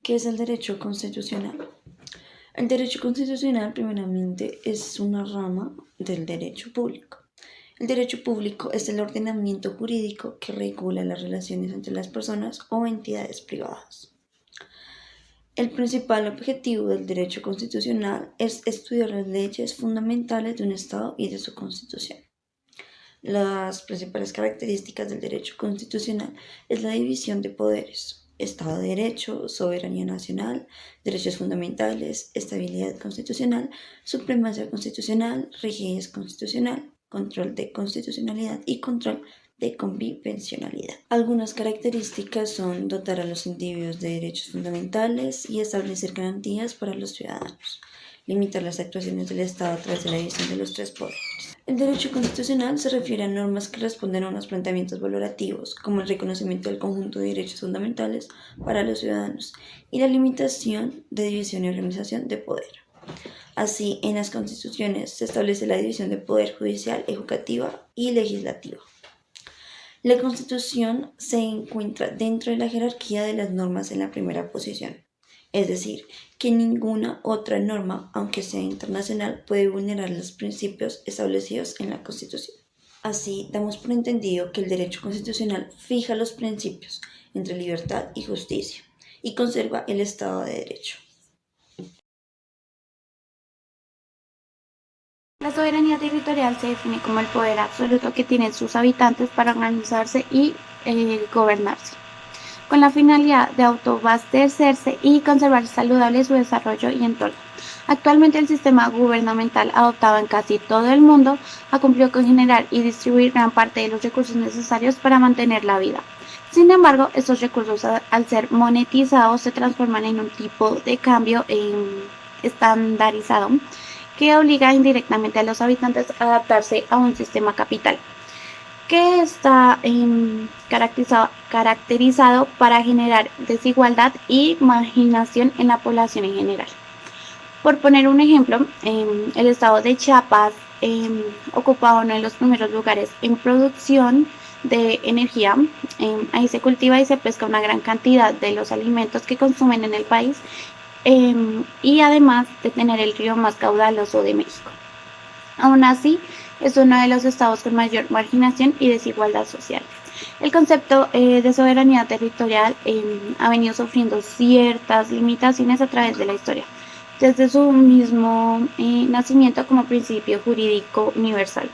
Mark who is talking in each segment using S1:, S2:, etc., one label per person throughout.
S1: ¿Qué es el derecho constitucional? El derecho constitucional, primeramente, es una rama del derecho público. El derecho público es el ordenamiento jurídico que regula las relaciones entre las personas o entidades privadas. El principal objetivo del derecho constitucional es estudiar las leyes fundamentales de un Estado y de su constitución. Las principales características del derecho constitucional es la división de poderes, Estado de Derecho, soberanía nacional, derechos fundamentales, estabilidad constitucional, supremacía constitucional, rigidez constitucional, control de constitucionalidad y control de convivencialidad. Algunas características son dotar a los individuos de derechos fundamentales y establecer garantías para los ciudadanos, limitar las actuaciones del Estado a través de la división de los tres poderes. El derecho constitucional se refiere a normas que responden a unos planteamientos valorativos, como el reconocimiento del conjunto de derechos fundamentales para los ciudadanos y la limitación de división y organización de poder. Así, en las constituciones se establece la división de poder judicial, ejecutiva y legislativo. La Constitución se encuentra dentro de la jerarquía de las normas en la primera posición, es decir, que ninguna otra norma, aunque sea internacional, puede vulnerar los principios establecidos en la Constitución. Así, damos por entendido que el derecho constitucional fija los principios entre libertad y justicia y conserva el Estado de Derecho.
S2: La soberanía territorial se define como el poder absoluto que tienen sus habitantes para organizarse y gobernarse, con la finalidad de autoabastecerse y conservar saludable su desarrollo y entorno. Actualmente el sistema gubernamental adoptado en casi todo el mundo ha cumplido con generar y distribuir gran parte de los recursos necesarios para mantener la vida. Sin embargo, estos recursos al ser monetizados se transforman en un tipo de cambio estandarizado que obliga indirectamente a los habitantes a adaptarse a un sistema capital que está caracterizado para generar desigualdad y marginación en la población en general. Por poner un ejemplo, el estado de Chiapas ocupa uno de los primeros lugares en producción de energía. Ahí se cultiva y se pesca una gran cantidad de los alimentos que consumen en el país, y además de tener el río más caudaloso de México. Aún así, es uno de los estados con mayor marginación y desigualdad social. El concepto de soberanía territorial ha venido sufriendo ciertas limitaciones a través de la historia, desde su mismo nacimiento como principio jurídico universal.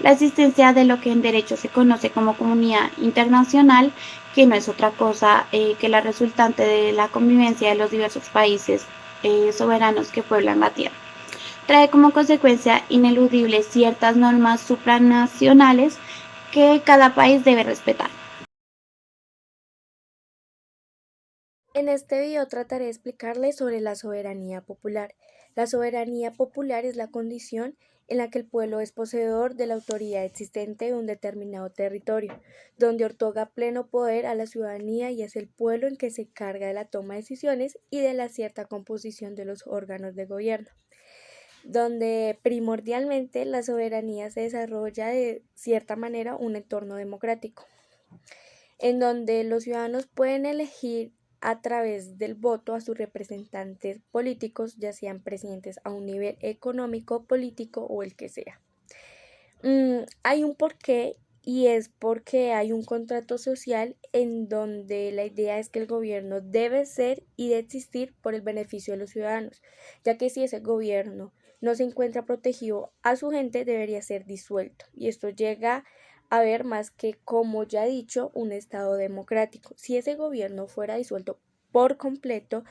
S2: La existencia de lo que en derecho se conoce como comunidad internacional, que no es otra cosa que la resultante de la convivencia de los diversos países soberanos que pueblan la tierra, trae como consecuencia ineludible ciertas normas supranacionales que cada país debe respetar.
S3: En este video trataré de explicarles sobre la soberanía popular. La soberanía popular es la condición en la que el pueblo es poseedor de la autoridad existente de un determinado territorio, donde otorga pleno poder a la ciudadanía y es el pueblo en que se encarga de la toma de decisiones y de la cierta composición de los órganos de gobierno, donde primordialmente la soberanía se desarrolla de cierta manera un entorno democrático, en donde los ciudadanos pueden elegir a través del voto a sus representantes políticos, ya sean presidentes a un nivel económico, político o el que sea. Hay un porqué y es porque hay un contrato social en donde la idea es que el gobierno debe ser y de existir por el beneficio de los ciudadanos, ya que si ese gobierno no se encuentra protegido a su gente, debería ser disuelto. Y esto llega a ver más que, como ya he dicho, un Estado democrático. Si ese gobierno fuera disuelto por completo,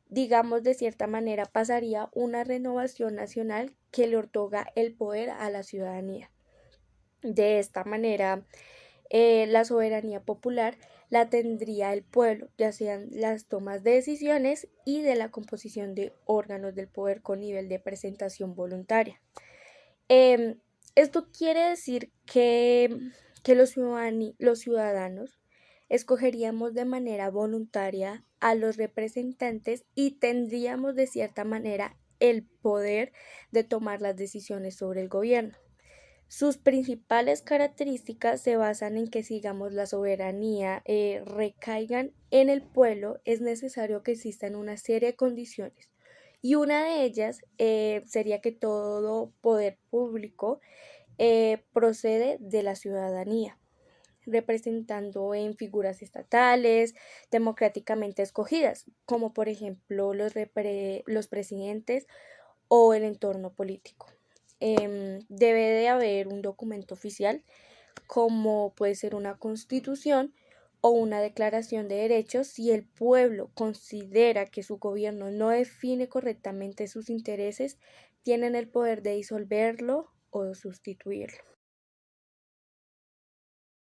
S3: digamos de cierta manera, pasaría una renovación nacional que le otorga el poder a la ciudadanía. De esta manera, la soberanía popular la tendría el pueblo, ya sean las tomas de decisiones y de la composición de órganos del poder con nivel de presentación voluntaria. Esto quiere decir que los ciudadanos escogeríamos de manera voluntaria a los representantes y tendríamos de cierta manera el poder de tomar las decisiones sobre el gobierno. Sus principales características se basan en que, si digamos, la soberanía recaigan en el pueblo, es necesario que existan una serie de condiciones. Y una de ellas sería que todo poder público procede de la ciudadanía, representando en figuras estatales democráticamente escogidas, como por ejemplo los presidentes o el entorno político. Debe de haber un documento oficial, como puede ser una constitución o una declaración de derechos, si el pueblo considera que su gobierno no define correctamente sus intereses, tienen el poder de disolverlo o sustituirlo.